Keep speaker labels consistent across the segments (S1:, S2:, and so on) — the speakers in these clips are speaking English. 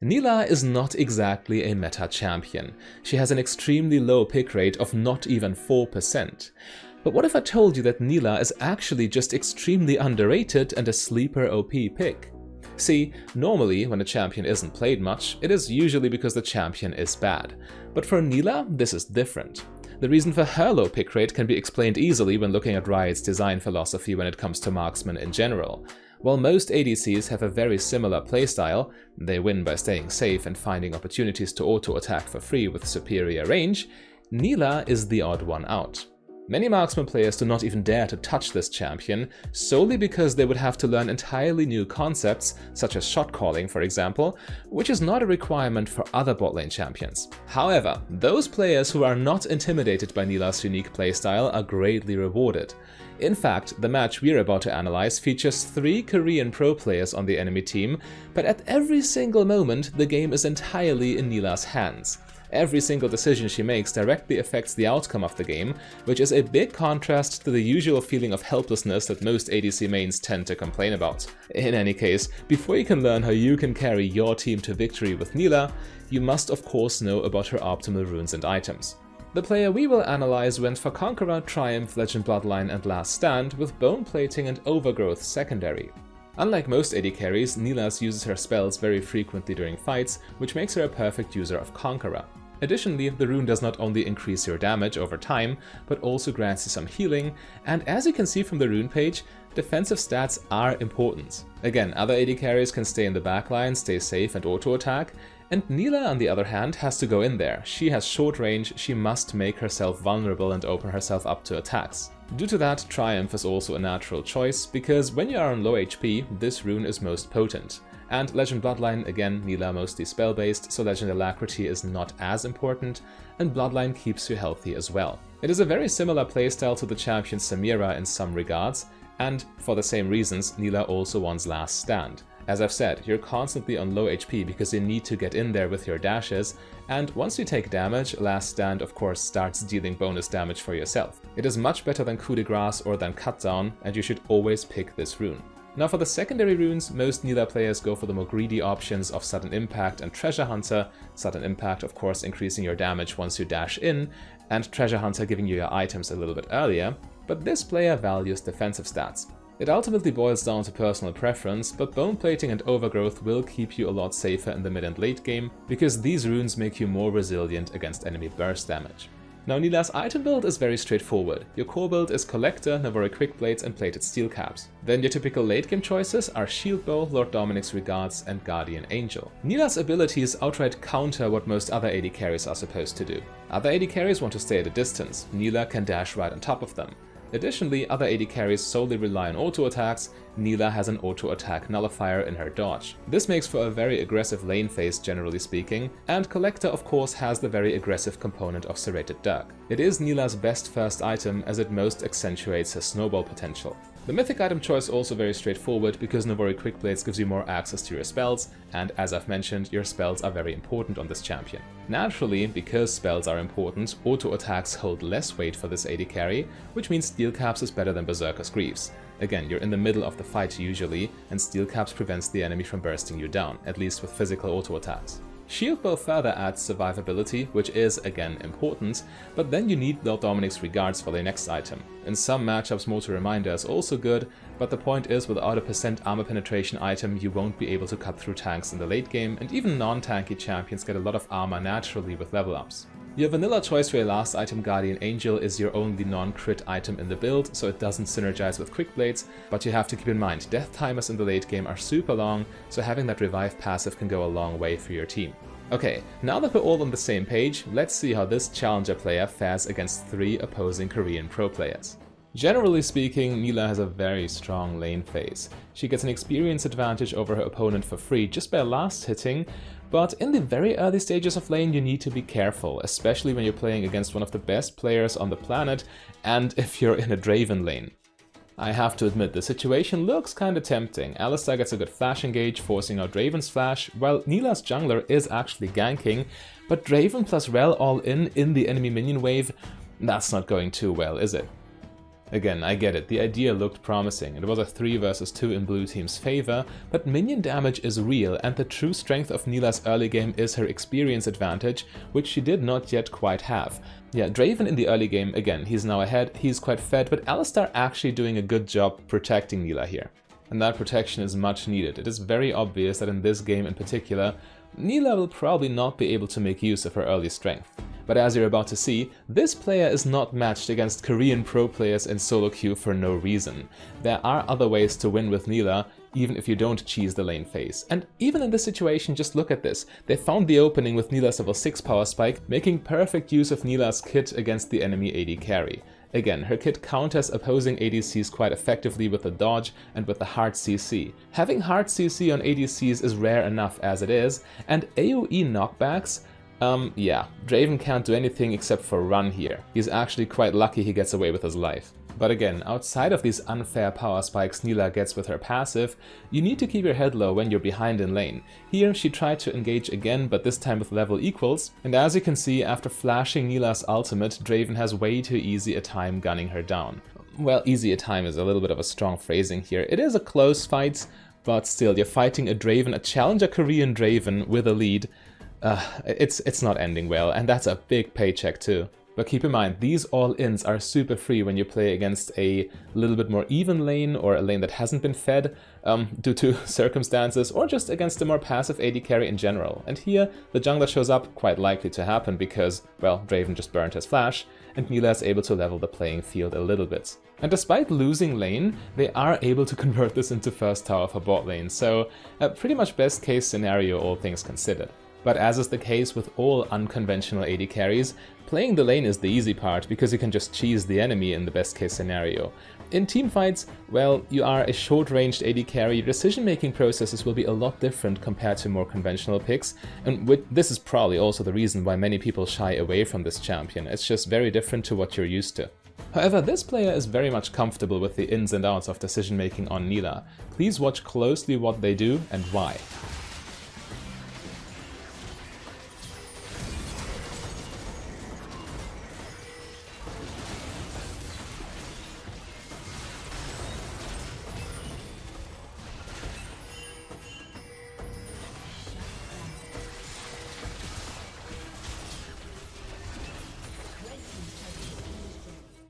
S1: Nilah is not exactly a meta champion. She has an extremely low pick rate of not even 4%. But what if I told you that Nilah is actually just extremely underrated and a sleeper OP pick? See, normally when a champion isn't played much, it is usually because the champion is bad. But for Nilah, this is different. The reason for her low pick rate can be explained easily when looking at Riot's design philosophy when it comes to marksmen in general. While most ADCs have a very similar playstyle, they win by staying safe and finding opportunities to auto-attack for free with superior range, Nilah is the odd one out. Many marksman players do not even dare to touch this champion, solely because they would have to learn entirely new concepts, such as shot calling for example, which is not a requirement for other bot lane champions. However, those players who are not intimidated by Nilah's unique playstyle are greatly rewarded. In fact, the match we're about to analyze features 3 Korean pro players on the enemy team, but at every single moment the game is entirely in Nilah's hands. Every single decision she makes directly affects the outcome of the game, which is a big contrast to the usual feeling of helplessness that most ADC mains tend to complain about. In any case, before you can learn how you can carry your team to victory with Nilah, you must of course know about her optimal runes and items. The player we will analyze went for Conqueror, Triumph, Legend Bloodline and Last Stand with Bone Plating and Overgrowth secondary. Unlike most AD carries, Nilah uses her spells very frequently during fights, which makes her a perfect user of Conqueror. Additionally, the rune does not only increase your damage over time, but also grants you some healing, and as you can see from the rune page, defensive stats are important. Again, other AD carries can stay in the backline, stay safe and auto-attack, and Nilah on the other hand has to go in there. She has short range, she must make herself vulnerable and open herself up to attacks. Due to that, Triumph is also a natural choice, because when you are on low HP, this rune is most potent. And Legend Bloodline, again, Nilah mostly spell-based, so Legend Alacrity is not as important, and Bloodline keeps you healthy as well. It is a very similar playstyle to the champion Samira in some regards, and for the same reasons, Nilah also wants Last Stand. As I've said, you're constantly on low HP because you need to get in there with your dashes, and once you take damage, Last Stand of course starts dealing bonus damage for yourself. It is much better than Coup de Grace or than Cut Down, and you should always pick this rune. Now for the secondary runes, most Nilah players go for the more greedy options of Sudden Impact and Treasure Hunter, Sudden Impact of course increasing your damage once you dash in, and Treasure Hunter giving you your items a little bit earlier, but this player values defensive stats. It ultimately boils down to personal preference, but Bone Plating and Overgrowth will keep you a lot safer in the mid and late game, because these runes make you more resilient against enemy burst damage. Now Nilah's item build is very straightforward. Your core build is Collector, Navori Quickblades and Plated Steel Caps. Then your typical late game choices are Shield Bow, Lord Dominik's Regards and Guardian Angel. Nilah's abilities outright counter what most other AD carries are supposed to do. Other AD carries want to stay at a distance, Nilah can dash right on top of them. Additionally, other AD carries solely rely on auto-attacks, Nilah has an auto-attack nullifier in her dodge. This makes for a very aggressive lane phase generally speaking, and Collector of course has the very aggressive component of Serrated Dirk. It is Nilah's best first item as it most accentuates her snowball potential. The mythic item choice also very straightforward because Navori Quickblades gives you more access to your spells, and as I've mentioned, your spells are very important on this champion. Naturally, because spells are important, auto-attacks hold less weight for this AD carry, which means Steel Caps is better than Berserker's Greaves. Again, you're in the middle of the fight usually, and Steel Caps prevents the enemy from bursting you down, at least with physical auto-attacks. Shield Bow further adds survivability, which is again important, but then you need Lord Dominik's Regards for the next item. In some matchups Mortal Reminder is also good, but the point is without a % armor penetration item you won't be able to cut through tanks in the late game, and even non-tanky champions get a lot of armor naturally with level ups. Your vanilla choice for your last item, Guardian Angel, is your only non-crit item in the build, so it doesn't synergize with Quick Blades, but you have to keep in mind, death timers in the late game are super long, so having that revive passive can go a long way for your team. Okay, now that we're all on the same page, let's see how this challenger player fares against 3 opposing Korean pro players. Generally speaking, Nilah has a very strong lane phase. She gets an experience advantage over her opponent for free just by last hitting, but in the very early stages of lane you need to be careful, especially when you're playing against one of the best players on the planet and if you're in a Draven lane. I have to admit, the situation looks kinda tempting. Alistar gets a good flash engage, forcing out Draven's flash, while Nilah's jungler is actually ganking, but Draven plus Rel all in the enemy minion wave, that's not going too well, is it? Again, I get it, the idea looked promising. It was a 3 versus 2 in blue team's favor, but minion damage is real, and the true strength of Nilah's early game is her experience advantage, which she did not yet quite have. Yeah, Draven in the early game, again, he's now ahead, he's quite fed, but Alistar actually doing a good job protecting Nilah here. And that protection is much needed. It is very obvious that in this game in particular, Nilah will probably not be able to make use of her early strength. But as you're about to see, this player is not matched against Korean pro players in solo queue for no reason. There are other ways to win with Nilah, even if you don't cheese the lane phase. And even in this situation, just look at this. They found the opening with Nilah's level 6 power spike, making perfect use of Nilah's kit against the enemy AD carry. Again, her kit counters opposing ADCs quite effectively with the dodge and with the hard CC. Having hard CC on ADCs is rare enough as it is, and AoE knockbacks, yeah, Draven can't do anything except for run here. He's actually quite lucky he gets away with his life. But again, outside of these unfair power spikes Nilah gets with her passive, you need to keep your head low when you're behind in lane. Here she tried to engage again, but this time with level equals, and as you can see, after flashing Nilah's ultimate, Draven has way too easy a time gunning her down. Well, easy a time is a little bit of a strong phrasing here. It is a close fight, but still, you're fighting a Draven, a challenger Korean Draven with a lead. It's not ending well, and that's a big paycheck too. But keep in mind, these all-ins are super free when you play against a little bit more even lane or a lane that hasn't been fed due to circumstances, or just against a more passive AD carry in general. And here, the jungler shows up, quite likely to happen because, well, Draven just burned his flash, and Nilah is able to level the playing field a little bit. And despite losing lane, they are able to convert this into first tower for bot lane, so pretty much best case scenario all things considered. But as is the case with all unconventional AD carries, playing the lane is the easy part because you can just cheese the enemy in the best case scenario. In teamfights, well, you are a short-ranged AD carry, your decision-making processes will be a lot different compared to more conventional picks, and this is probably also the reason why many people shy away from this champion. It's just very different to what you're used to. However, this player is very much comfortable with the ins and outs of decision-making on Nilah. Please watch closely what they do and why.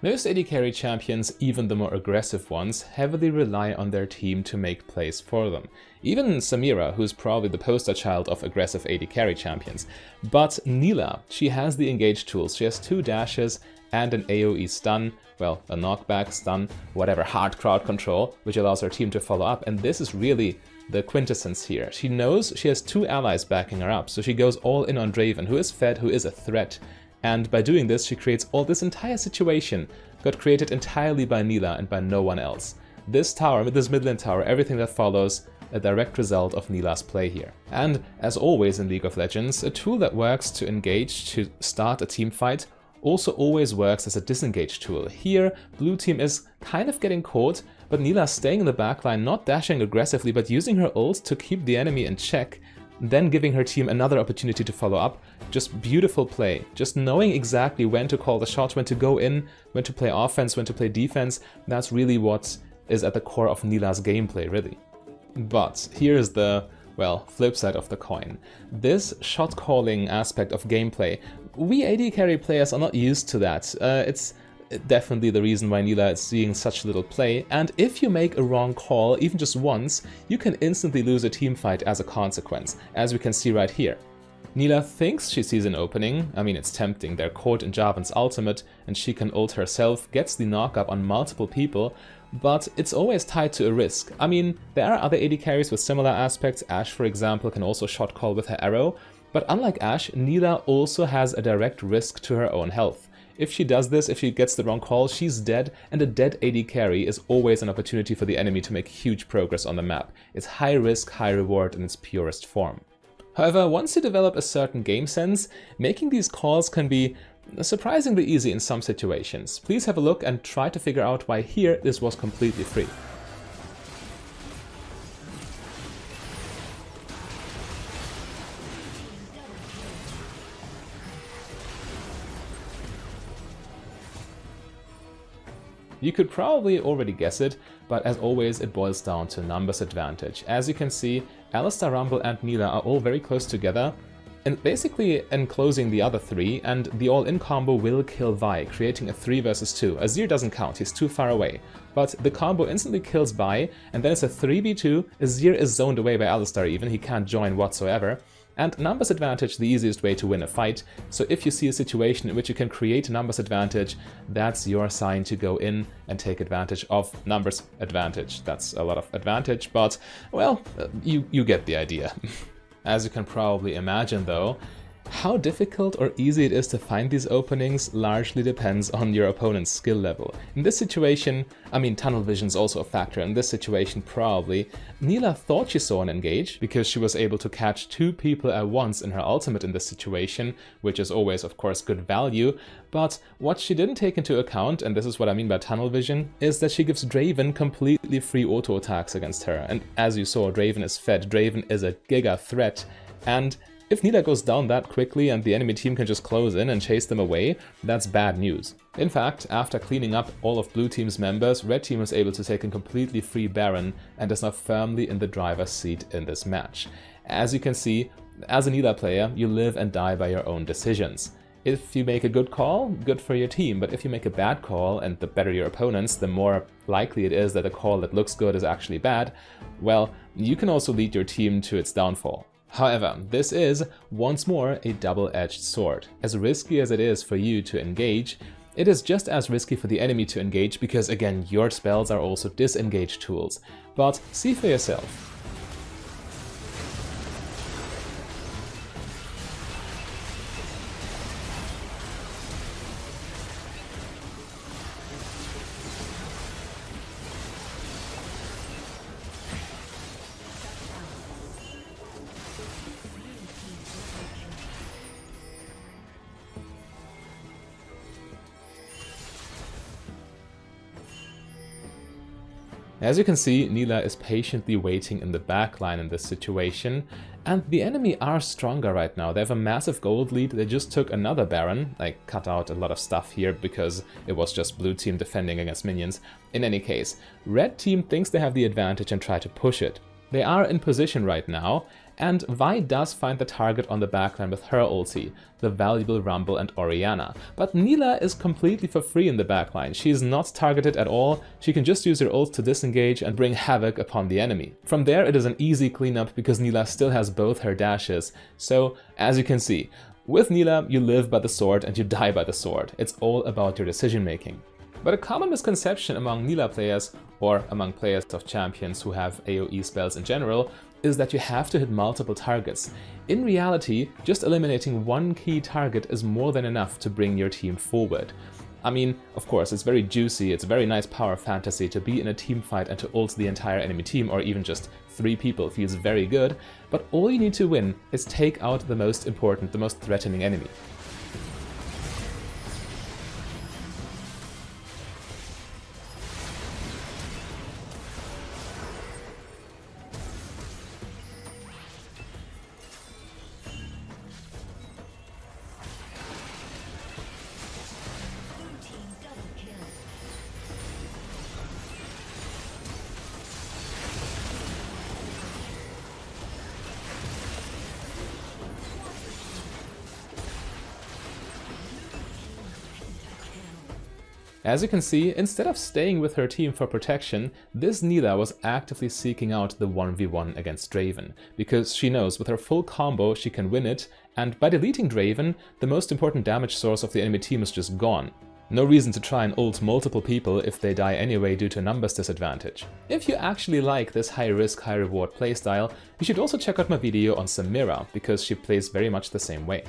S1: Most AD carry champions, even the more aggressive ones, heavily rely on their team to make plays for them. Even Samira, who's probably the poster child of aggressive AD carry champions. But Nilah, she has the engage tools. She has 2 dashes and an AoE stun, well, a knockback, stun, whatever, hard crowd control, which allows her team to follow up, and this is really the quintessence here. She knows she has 2 allies backing her up, so she goes all in on Draven, who is fed, who is a threat. And by doing this, she creates all this entire situation, got created entirely by Nilah and by no one else. This tower, this mid lane tower, everything that follows, a direct result of Nilah's play here. And as always in League of Legends, a tool that works to engage, to start a team fight, also always works as a disengage tool. Here, blue team is kind of getting caught, but Nilah staying in the backline, not dashing aggressively, but using her ult to keep the enemy in check, then giving her team another opportunity to follow up. Just beautiful play. Just knowing exactly when to call the shots, when to go in, when to play offense, when to play defense. That's really what is at the core of Nilah's gameplay, really. But here's the, well, flip side of the coin. This shot calling aspect of gameplay, we AD carry players are not used to that. It's definitely the reason why Nilah is seeing such little play, and if you make a wrong call, even just once, you can instantly lose a team fight as a consequence, as we can see right here. Nilah thinks she sees an opening. I mean, it's tempting, they're caught in Jarvan's ultimate, and she can ult herself, gets the knock-up on multiple people, but it's always tied to a risk. I mean, there are other AD carries with similar aspects. Ashe, for example, can also shot call with her arrow, but unlike Ashe, Nilah also has a direct risk to her own health. If she does this, if she gets the wrong call, she's dead, and a dead AD carry is always an opportunity for the enemy to make huge progress on the map. It's high risk, high reward in its purest form. However, once you develop a certain game sense, making these calls can be surprisingly easy in some situations. Please have a look and try to figure out why here this was completely free. You could probably already guess it, but as always it boils down to numbers advantage. As you can see, Alistar, Rumble and Nilah are all very close together, and basically enclosing the other three, and the all-in combo will kill Vi, creating a 3 versus 2. Azir doesn't count, he's too far away. But the combo instantly kills Vi, and then it's a 3v2, Azir is zoned away by Alistar even, he can't join whatsoever. And numbers advantage, the easiest way to win a fight, so if you see a situation in which you can create numbers advantage, that's your sign to go in and take advantage of numbers advantage. That's a lot of advantage, but, well, you get the idea. As you can probably imagine though, how difficult or easy it is to find these openings largely depends on your opponent's skill level. In this situation, I mean, tunnel vision's also a factor. In this situation, probably, Nilah thought she saw an engage because she was able to catch 2 people at once in her ultimate in this situation, which is always, of course, good value. But what she didn't take into account, and this is what I mean by tunnel vision, is that she gives Draven completely free auto attacks against her. And as you saw, Draven is fed. Draven is a giga threat, and if Nilah goes down that quickly and the enemy team can just close in and chase them away, that's bad news. In fact, after cleaning up all of blue team's members, red team was able to take a completely free Baron and is now firmly in the driver's seat in this match. As you can see, as a Nilah player, you live and die by your own decisions. If you make a good call, good for your team, but if you make a bad call, and the better your opponents, the more likely it is that a call that looks good is actually bad, well, you can also lead your team to its downfall. However, this is, once more, a double-edged sword. As risky as it is for you to engage, it is just as risky for the enemy to engage because, again, your spells are also disengage tools. But see for yourself. As you can see, Nilah is patiently waiting in the backline in this situation, and the enemy are stronger right now. They have a massive gold lead, they just took another Baron. I cut out a lot of stuff here because it was just blue team defending against minions. In any case, red team thinks they have the advantage and try to push it. They are in position right now, and Vi does find the target on the backline with her ulti, the valuable Rumble and Orianna. But Nilah is completely for free in the backline. She is not targeted at all, she can just use her ult to disengage and bring havoc upon the enemy. From there it is an easy cleanup because Nilah still has both her dashes, so as you can see, with Nilah you live by the sword and you die by the sword. It's all about your decision making. But a common misconception among Nilah players, or among players of champions who have AoE spells in general, is that you have to hit multiple targets. In reality, just eliminating one key target is more than enough to bring your team forward. I mean, of course, it's very juicy, it's very nice power fantasy to be in a team fight and to ult the entire enemy team, or even just 3 people feels very good, but all you need to win is take out the most important, the most threatening enemy. As you can see, instead of staying with her team for protection, this Nilah was actively seeking out the 1v1 against Draven, because she knows with her full combo she can win it, and by deleting Draven, the most important damage source of the enemy team is just gone. No reason to try and ult multiple people if they die anyway due to numbers disadvantage. If you actually like this high risk, high reward playstyle, you should also check out my video on Samira, because she plays very much the same way.